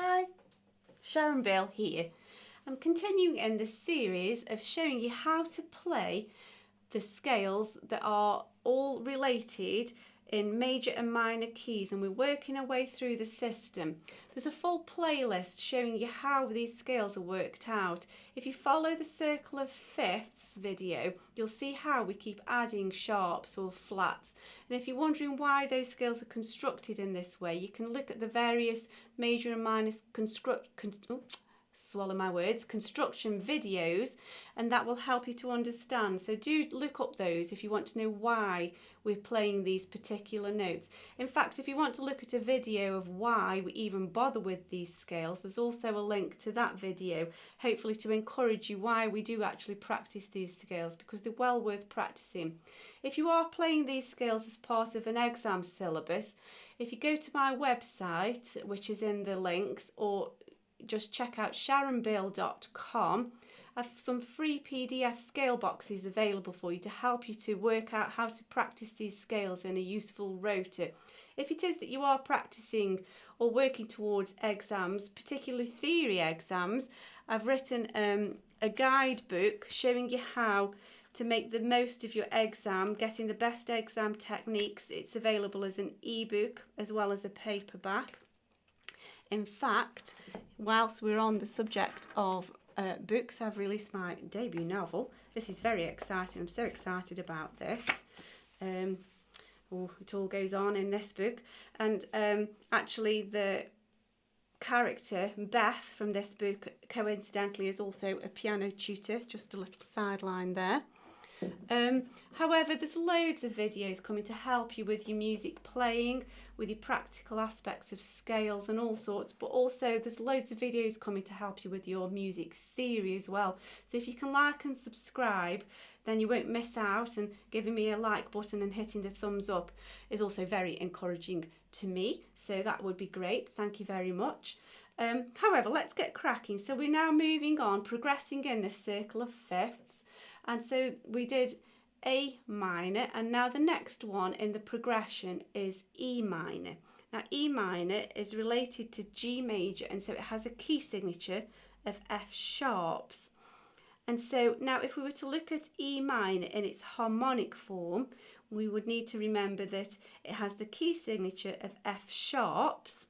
Hi, Sharon Bale here. I'm continuing in this series of showing you how to play the scales that are all related in major and minor keys, and we're working our way through the system. There's a full playlist showing you how these scales are worked out. If you follow the circle of fifths video, you'll see how we keep adding sharps or flats. And if you're wondering why those scales are constructed in this way, you can look at the various major and minor construction videos, and that will help you to understand. So do look up those if you want to know why we're playing these particular notes. In fact, if you want to look at a video of why we even bother with these scales, there's also a link to that video, hopefully to encourage you why we do actually practice these scales, because they're well worth practicing. If you are playing these scales as part of an exam syllabus, if you go to my website, which is in the links, or just check out sharonbale.com. I have some free PDF scale boxes available for you to help you to work out how to practice these scales in a useful rota. If it is that you are practicing or working towards exams, particularly theory exams, I've written a guidebook showing you how to make the most of your exam, getting the best exam techniques. It's available as an ebook as well as a paperback. In fact, whilst we're on the subject of books, I've released my debut novel. This is very exciting. I'm so excited about this. It all goes on in this book. And actually the character, Beth, from this book, coincidentally is also a piano tutor. Just a little sideline there. However, there's loads of videos coming to help you with your music playing, with your practical aspects of scales and all sorts, but also there's loads of videos coming to help you with your music theory as well. So if you can like and subscribe, then you won't miss out, and giving me a like button and hitting the thumbs up is also very encouraging to me, so that would be great. Thank you very much. However, let's get cracking. So we're now moving on, progressing in this circle of fifths. And so we did A minor, and now the next one in the progression is E minor. Now E minor is related to G major, and so it has a key signature of F sharps. And so now if we were to look at E minor in its harmonic form, we would need to remember that it has the key signature of F sharps,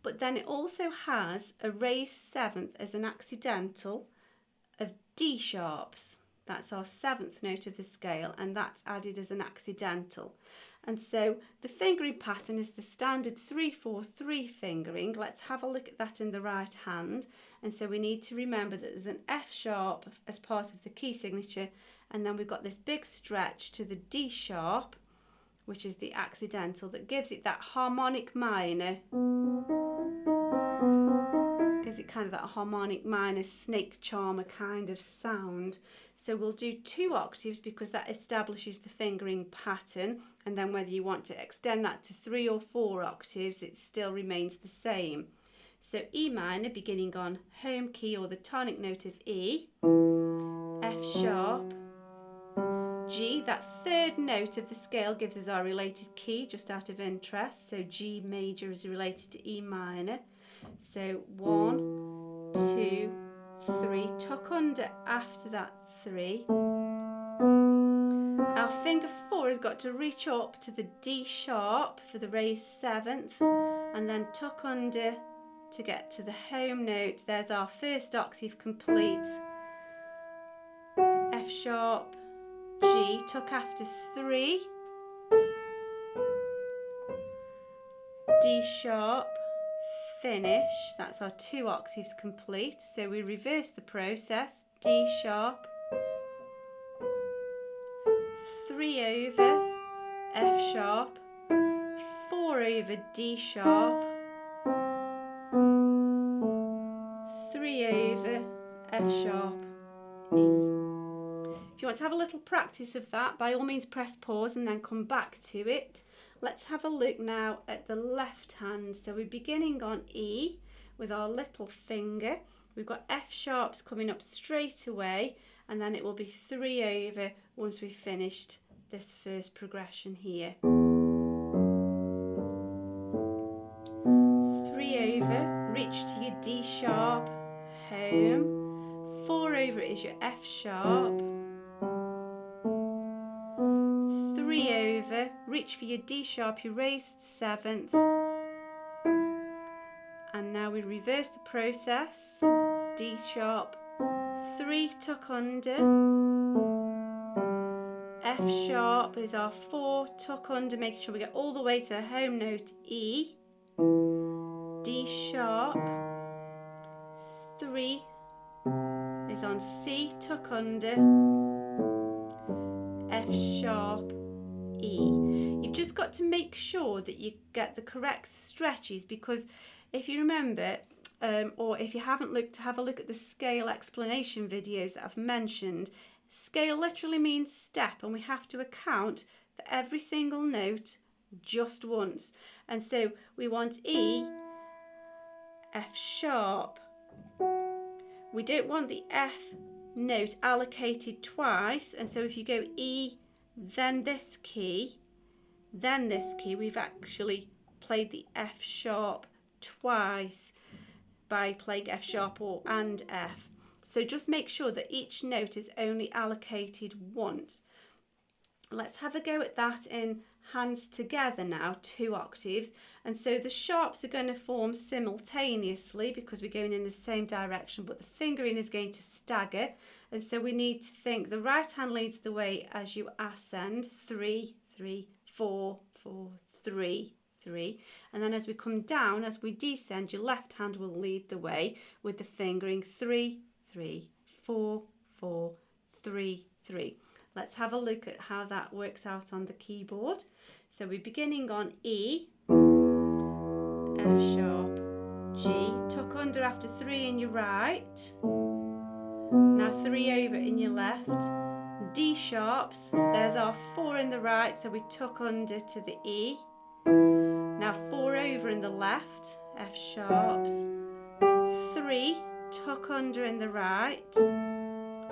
but then it also has a raised seventh as an accidental of D sharps. That's our seventh note of the scale, and that's added as an accidental. And so the fingering pattern is the standard 3-4-3 fingering. Let's have a look at that in the right hand. And so we need to remember that there's an F sharp as part of the key signature, and then we've got this big stretch to the D sharp, which is the accidental, that gives it that harmonic minor. Gives it kind of that harmonic minor snake charmer kind of sound. So we'll do 2 octaves because that establishes the fingering pattern, and then whether you want to extend that to 3 or 4 octaves, it still remains the same. So E minor beginning on home key or the tonic note of E, F sharp, G, that third note of the scale gives us our related key just out of interest, so G major is related to E minor. So 1, 2, 3, tuck under after that 3. Our finger 4 has got to reach up to the D sharp for the raised seventh, and then tuck under to get to the home note. There's our first octave complete. F sharp, G, tuck after 3, D sharp, finish. That's our 2 octaves complete. So we reverse the process. D sharp, 3 over F sharp, 4 over D sharp, 3 over F sharp, E. If you want to have a little practice of that, by all means press pause and then come back to it. Let's have a look now at the left hand. So we're beginning on E with our little finger. We've got F sharps coming up straight away, and then it will be 3 over once we've finished this first progression here. 3 over, reach to your D sharp, home. 4 over is your F sharp. 3 over, reach for your D sharp, your raised 7th. And now we reverse the process. D sharp, 3 tuck under. F sharp is our 4 tuck under, making sure we get all the way to a home note E. D sharp, 3 is on C, tuck under. F sharp, E. You've just got to make sure that you get the correct stretches, because if you remember, or if you haven't looked, have a look at the scale explanation videos that I've mentioned. Scale literally means step, and we have to account for every single note just once. And so we want E, F sharp. We don't want the F note allocated twice, and so if you go E, then this key, we've actually played the F sharp twice by playing F sharp and F. So just make sure that each note is only allocated once. Let's have a go at that in hands together now, 2 octaves. And so the sharps are going to form simultaneously because we're going in the same direction, but the fingering is going to stagger. And so we need to think the right hand leads the way as you ascend, 3, 3, 4, 4, 3, 3. And then as we come down, as we descend, your left hand will lead the way with the fingering 3, 3, 4, 4, 3, 3. Let's have a look at how that works out on the keyboard. So we're beginning on E, F sharp, G, tuck under after 3 in your right, now 3 over in your left, D sharps, there's our 4 in the right, so we tuck under to the E, now 4 over in the left, F sharps, 3, tuck under in the right, 3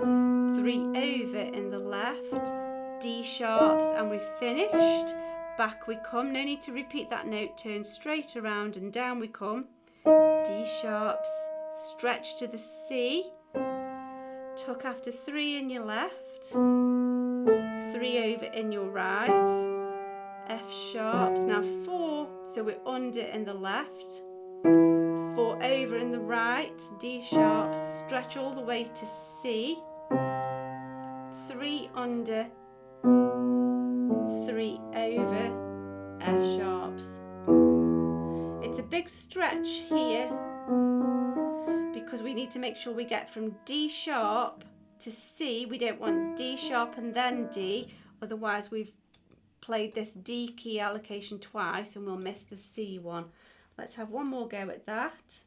over in the left, D sharps, and we've finished. Back we come, no need to repeat that note, turn straight around and down we come. D sharps, stretch to the C, tuck after 3 in your left, 3 over in your right, F sharps, now 4, so we're under in the left, 4 over in the right, D sharps, stretch all the way to C, 3 under, 3 over, F sharps. It's a big stretch here because we need to make sure we get from D sharp to C. We don't want D sharp and then D, otherwise we've played this D key allocation twice and we'll miss the C one. Let's have one more go at that.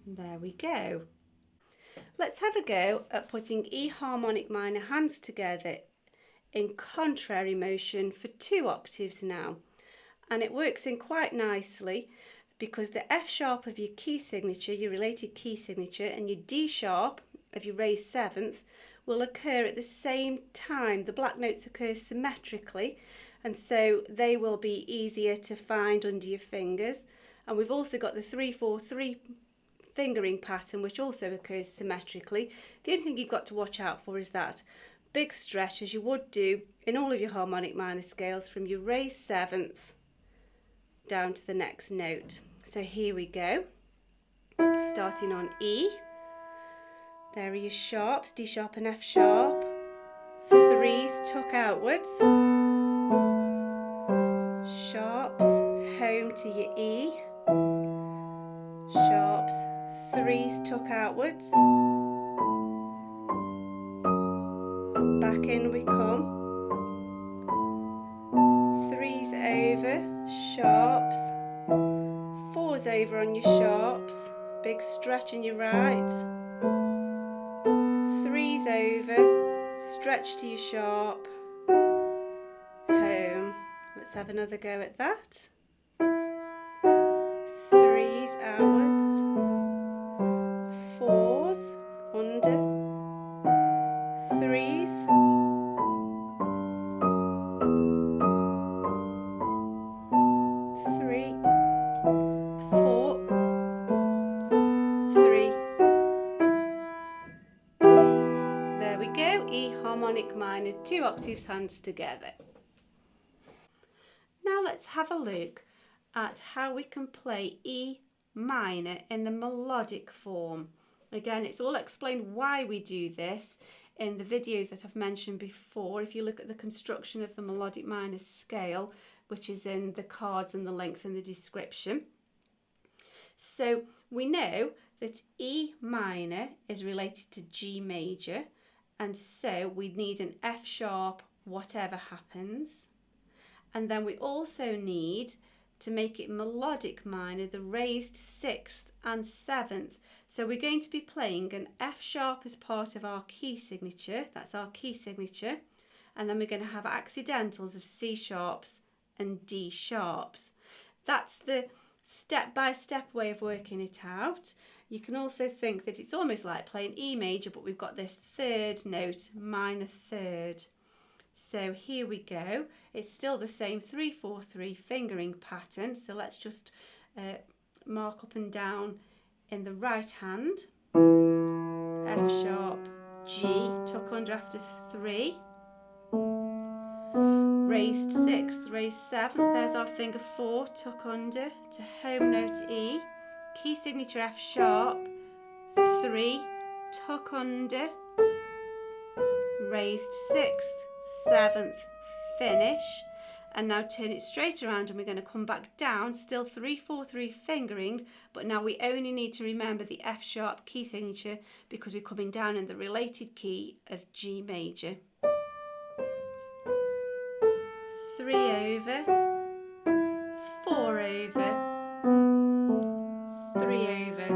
There we go. Let's have a go at putting E harmonic minor hands together in contrary motion for 2 octaves now. And it works in quite nicely because the F sharp of your key signature, your related key signature, and your D sharp of your raised 7th will occur at the same time. The black notes occur symmetrically, and so they will be easier to find under your fingers. And we've also got the 3-4-3 fingering pattern, which also occurs symmetrically. The only thing you've got to watch out for is that big stretch, as you would do in all of your harmonic minor scales, from your raised 7th down to the next note. So here we go, starting on E. There are your sharps, D sharp and F sharp, 3s tuck outwards, sharps, home to your E, sharps, 3s tuck outwards, back in we come, 3s over, sharps, 4s over on your sharps, big stretch in your right, 3s over, stretch to your sharp, home. Let's have another go at that. harmonic minor, 2 octaves hands together. Now let's have a look at how we can play E minor in the melodic form. Again, it's all explained why we do this in the videos that I've mentioned before. If you look at the construction of the melodic minor scale, which is in the cards and the links in the description. So we know that E minor is related to G major, and so we need an F sharp whatever happens. And then we also need to make it melodic minor, the raised 6th and 7th. So we're going to be playing an F sharp as part of our key signature, that's our key signature, and then we're going to have accidentals of C sharps and D sharps. That's the step-by-step way of working it out. You can also think that it's almost like playing E major, but we've got this third note, minor third. So here we go. It's still the same 3-4-3 fingering pattern. So let's just mark up and down in the right hand. F sharp, G, tuck under after 3. Raised 6th, raised 7th. There's our finger 4, tuck under to home note E. Key signature F sharp, 3, tuck under. Raised 6th, 7th, finish, and now turn it straight around and we're going to come back down, still 3-4-3 fingering, but now we only need to remember the F sharp key signature because we're coming down in the related key of G major. 3 over, 4 over, 3 over.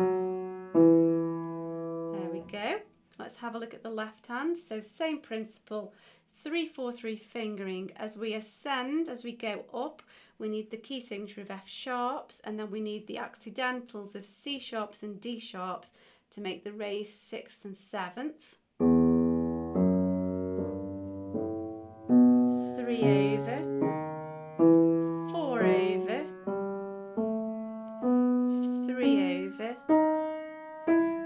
There we go. Let's have a look at the left hand. So same principle, 3-4-3 fingering. As we ascend, as we go up, we need the key signature of F sharps, and then we need the accidentals of C sharps and D sharps to make the raised 6th and 7th. 3 over, 4 over, 3 over,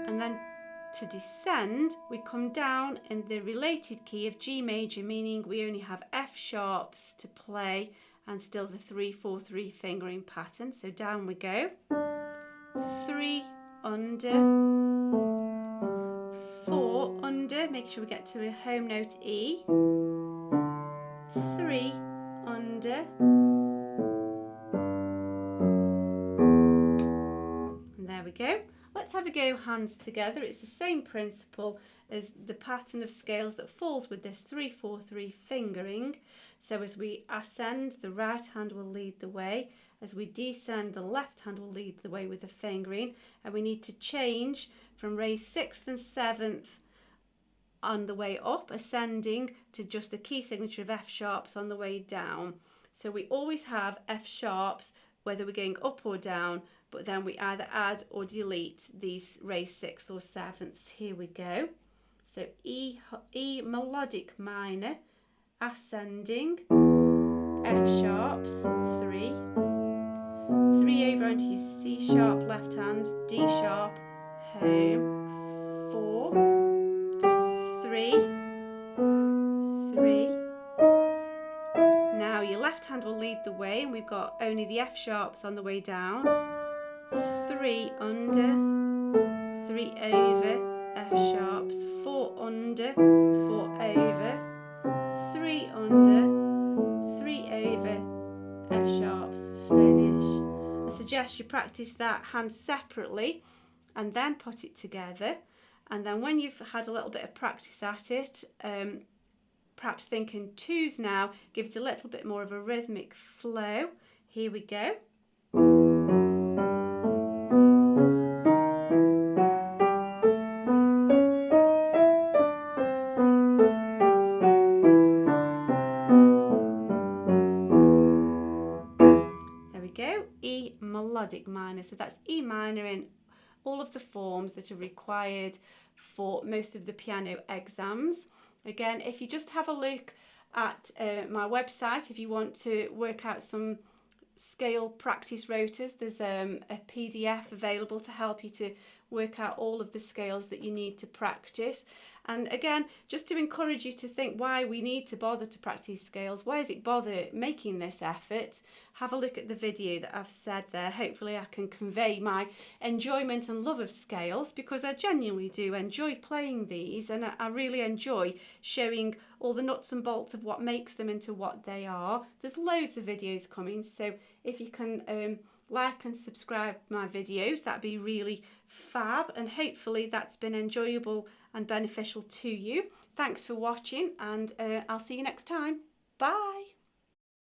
and then to descend, we come down in the related key of G major, meaning we only have F sharps to play and still the 3-4-3 fingering pattern. So down we go. 3 under, 4 under, make sure we get to a home note E. 3 under, and there we go. Let's have a go hands together. It's the same principle as the pattern of scales that falls with this 3-4-3 fingering. So as we ascend, the right hand will lead the way. As we descend, the left hand will lead the way with the fingering. And we need to change from raised 6th and 7th on the way up, ascending, to just the key signature of F sharps on the way down. So we always have F sharps, whether we're going up or down, but then we either add or delete these raised 6th or 7ths. Here we go. So E melodic minor, ascending, F sharps, 3, 3 over onto your C sharp left hand, D sharp, home, 4, 3, 3. Now your left hand will lead the way, and we've got only the F sharps on the way down. 3 under, 3 over, F sharps, 4 under, 4 over, 3 under, 3 over, F sharps, finish. I suggest you practice that hand separately and then put it together. And then when you've had a little bit of practice at it, perhaps think in twos now, give it a little bit more of a rhythmic flow. Here we go. E melodic minor. So that's E minor in all of the forms that are required for most of the piano exams. Again, if you just have a look at my website, if you want to work out some scale practice rotors, there's a PDF available to help you to work out all of the scales that you need to practice. And again, just to encourage you to think why we need to bother to practice scales. Why is it bother making this effort? Have a look at the video that I've said there. Hopefully I can convey my enjoyment and love of scales, because I genuinely do enjoy playing these, and I really enjoy showing all the nuts and bolts of what makes them into what they are. There's loads of videos coming, so if you can like and subscribe my videos, that'd be really fab, and hopefully that's been enjoyable and beneficial to you. Thanks for watching, and I'll see you next time. Bye.